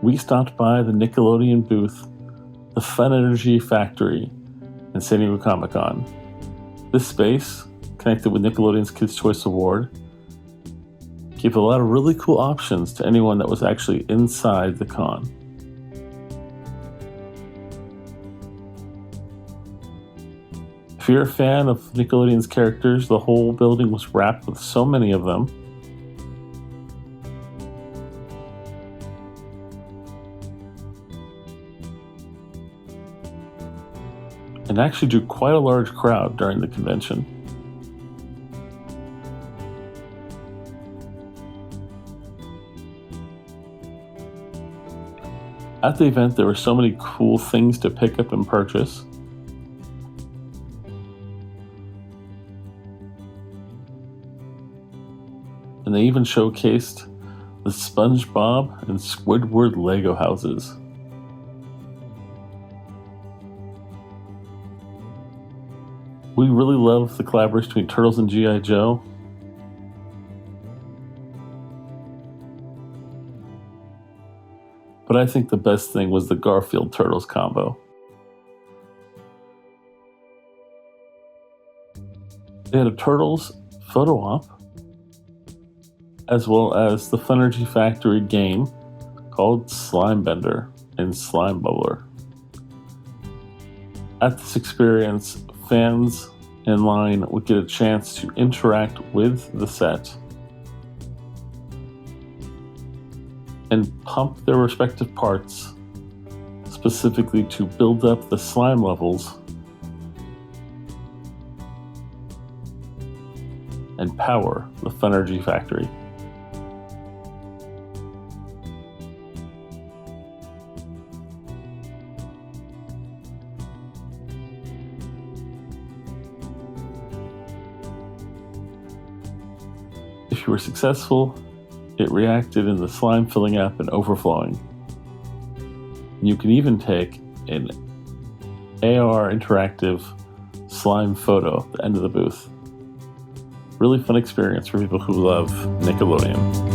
we stopped by the Nickelodeon booth, the FUN-ERGY Factory in San Diego Comic-Con. This space, connected with Nickelodeon's Kids' Choice Award, gave a lot of really cool options to anyone that was actually inside the con. If you're a fan of Nickelodeon's characters, the whole building was wrapped with so many of them. And actually drew quite a large crowd during the convention. At the event, there were so many cool things to pick up and purchase. And they even showcased the SpongeBob and Squidward Lego houses. We really love the collaboration between Turtles and G.I. Joe. But I think the best thing was the Garfield Turtles combo. They had a Turtles photo op, as well as the FUN-ERGY Factory game called Slime Bender and Slime Bubbler. At this experience, fans in line would get a chance to interact with the set and pump their respective parts specifically to build up the slime levels and power the FUN-ERGY Factory. If you were successful, it reacted in the slime filling up and overflowing. You can even take an AR interactive slime photo at the end of the booth. Really fun experience for people who love Nickelodeon.